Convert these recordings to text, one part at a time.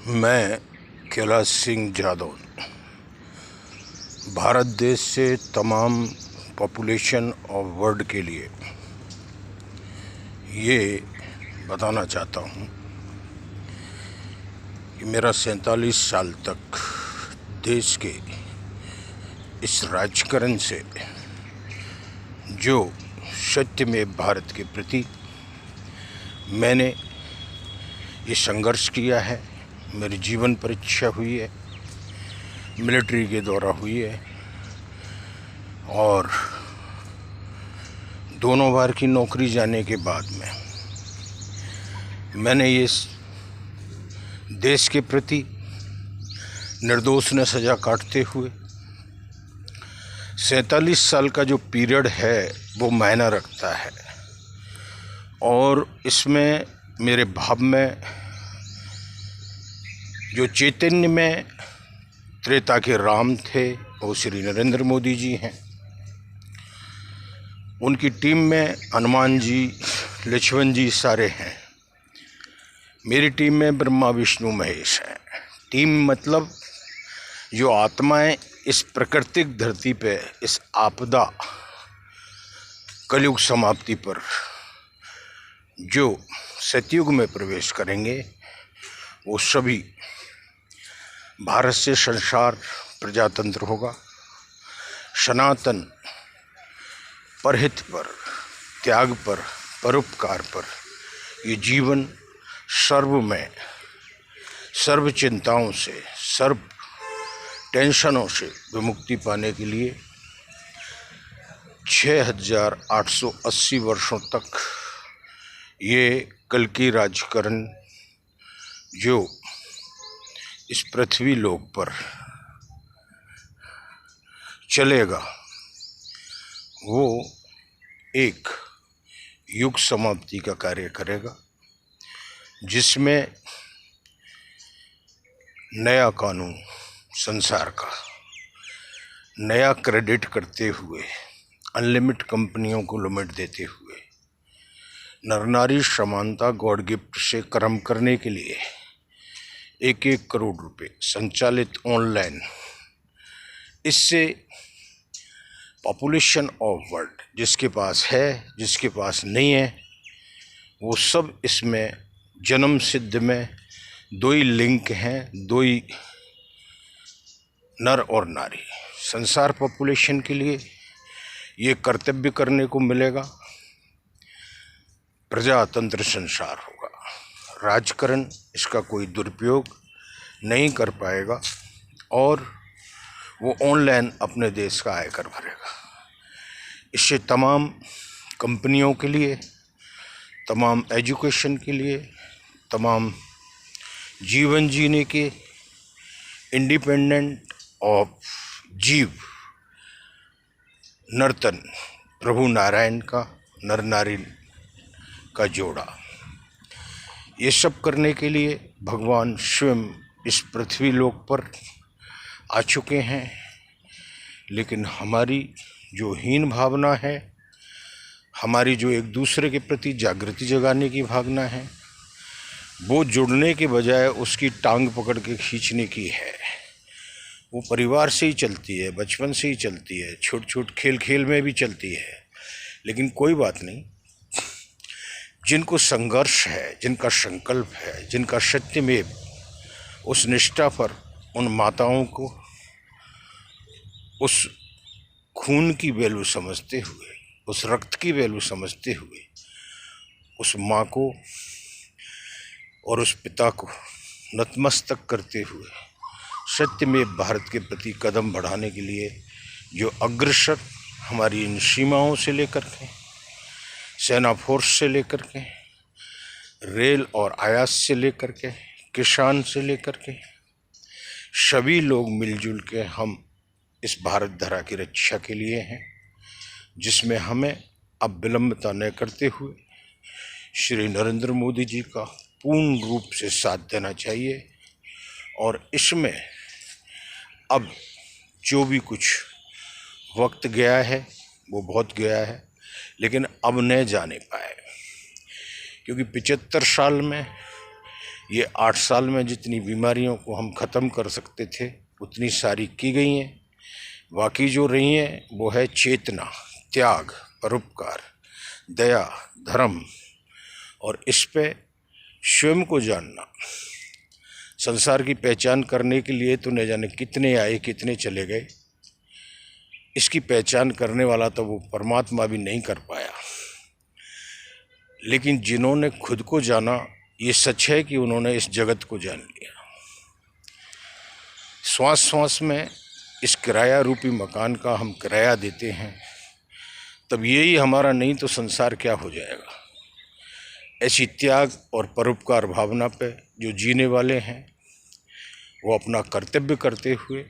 मैं कैलाश सिंह जादव भारत देश से तमाम पॉपुलेशन ऑफ वर्ल्ड के लिए ये बताना चाहता हूँ कि मेरा 47 साल तक देश के इस राजकारण से जो सत्य में भारत के प्रति मैंने ये संघर्ष किया है, मेरी जीवन परीक्षा हुई है, मिलिट्री के द्वारा हुई है और दोनों बार की नौकरी जाने के बाद में मैंने ये देश के प्रति निर्दोष ने सज़ा काटते हुए 47 साल का जो पीरियड है वो मायना रखता है और इसमें मेरे भाव में जो चैतन्य में त्रेता के राम थे वो श्री नरेंद्र मोदी जी हैं। उनकी टीम में हनुमान जी, लक्ष्मण जी सारे हैं। मेरी टीम में ब्रह्मा विष्णु महेश हैं। टीम मतलब जो आत्माएं इस प्राकृतिक धरती पे इस आपदा कलयुग समाप्ति पर जो सतयुग में प्रवेश करेंगे वो सभी भारत से संसार प्रजातंत्र होगा। सनातन परहित पर, त्याग पर, परोपकार पर ये जीवन सर्व में सर्व चिंताओं से, सर्व टेंशनों से विमुक्ति पाने के लिए 6880 वर्षों तक ये कल की राजकारण जो इस पृथ्वी लोक पर चलेगा वो एक युग समाप्ति का कार्य करेगा, जिसमें नया कानून संसार का नया क्रेडिट करते हुए, अनलिमिटेड कंपनियों को लिमिट देते हुए, नर नारी समानता गॉड गिफ्ट से कर्म करने के लिए 1-1 करोड़ रुपए संचालित ऑनलाइन, इससे पॉपुलेशन ऑफ वर्ल्ड जिसके पास है, जिसके पास नहीं है, वो सब इसमें जन्म सिद्ध में दो ही लिंक हैं, दो ही नर और नारी। संसार पॉपुलेशन के लिए ये कर्तव्य करने को मिलेगा, प्रजातंत्र संसार होगा। राजकारण इसका कोई दुरुपयोग नहीं कर पाएगा और वो ऑनलाइन अपने देश का आयकर भरेगा। इससे तमाम कंपनियों के लिए, तमाम एजुकेशन के लिए, तमाम जीवन जीने के इंडिपेंडेंट ऑफ जीव नर्तन प्रभु नारायण का, नर नारी का जोड़ा, ये सब करने के लिए भगवान स्वयं इस पृथ्वी लोक पर आ चुके हैं। लेकिन हमारी जो हीन भावना है, हमारी जो एक दूसरे के प्रति जागृति जगाने की भावना है, वो जुड़ने के बजाय उसकी टांग पकड़ के खींचने की है। वो परिवार से ही चलती है, बचपन से ही चलती है, छोट छोट खेल खेल में भी चलती है। लेकिन कोई बात नहीं, जिनको संघर्ष है, जिनका संकल्प है, जिनका सत्यमेव उस निष्ठा पर, उन माताओं को उस खून की वैल्यू समझते हुए, उस रक्त की वैल्यू समझते हुए, उस माँ को और उस पिता को नतमस्तक करते हुए सत्यमेव भारत के प्रति कदम बढ़ाने के लिए जो अग्रसर हमारी इन सीमाओं से लेकर के, सेना फोर्स से लेकर के, रेल और आयात से लेकर के, किसान से लेकर के, सभी लोग मिलजुल के हम इस भारत धरा की रक्षा के लिए हैं, जिसमें हमें अब विलंबता न करते हुए श्री नरेंद्र मोदी जी का पूर्ण रूप से साथ देना चाहिए। और इसमें अब जो भी कुछ वक्त गया है वो बहुत गया है, लेकिन अब न जाने पाए, क्योंकि 75 साल में ये 8 साल में जितनी बीमारियों को हम ख़त्म कर सकते थे उतनी सारी की गई हैं। बाकी जो रही हैं वो है चेतना, त्याग, परोपकार, दया, धर्म, और इस पे स्वयं को जानना। संसार की पहचान करने के लिए तो न जाने कितने आए कितने चले गए, इसकी पहचान करने वाला तो वो परमात्मा भी नहीं कर पाया। लेकिन जिन्होंने खुद को जाना, ये सच है कि उन्होंने इस जगत को जान लिया। श्वास श्वास में इस किराया रूपी मकान का हम किराया देते हैं, तब यही हमारा नहीं तो संसार क्या हो जाएगा। ऐसी त्याग और परोपकार भावना पे जो जीने वाले हैं वो अपना कर्तव्य करते हुए,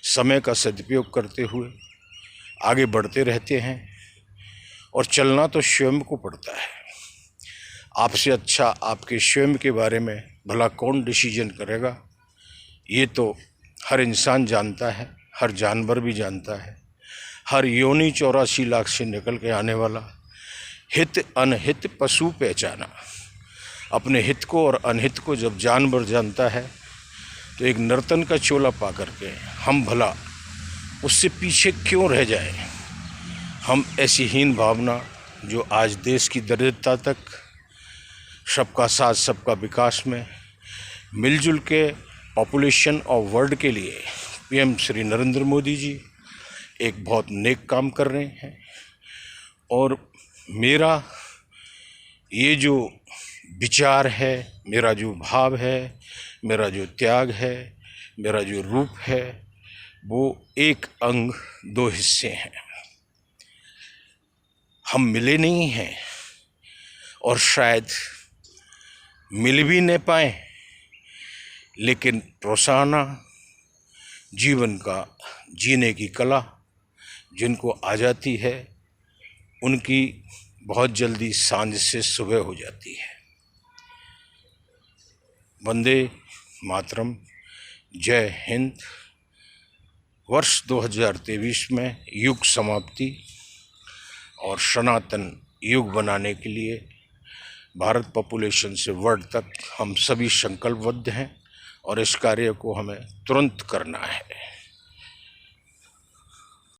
समय का सदुपयोग करते हुए आगे बढ़ते रहते हैं। और चलना तो स्वयं को पड़ता है। आपसे अच्छा आपके स्वयं के बारे में भला कौन डिसीजन करेगा, ये तो हर इंसान जानता है, हर जानवर भी जानता है। हर योनि 84 लाख से निकल के आने वाला। हित अनहित पशु पहचाना। अपने हित को और अनहित को जब जानवर जानता है तो एक नर्तन का चोला पा करके हम भला उससे पीछे क्यों रह जाए। हम ऐसी हीन भावना जो आज देश की दरिद्रता तक, सबका साथ सबका विकास में मिलजुल के पॉपुलेशन ऑफ वर्ल्ड के लिए पीएम श्री नरेंद्र मोदी जी एक बहुत नेक काम कर रहे हैं। और मेरा ये जो विचार है, मेरा जो भाव है, मेरा जो त्याग है, मेरा जो रूप है, वो एक अंग 2 हिस्से हैं। हम मिले नहीं हैं और शायद मिल भी नहीं पाए, लेकिन रोज़ाना जीवन का जीने की कला जिनको आ जाती है उनकी बहुत जल्दी सांझ से सुबह हो जाती है। वंदे मातरम, जय हिंद। वर्ष 2023 में युग समाप्ति और सनातन युग बनाने के लिए भारत पॉपुलेशन से वर्ल्ड तक हम सभी संकल्पबद्ध हैं और इस कार्य को हमें तुरंत करना है।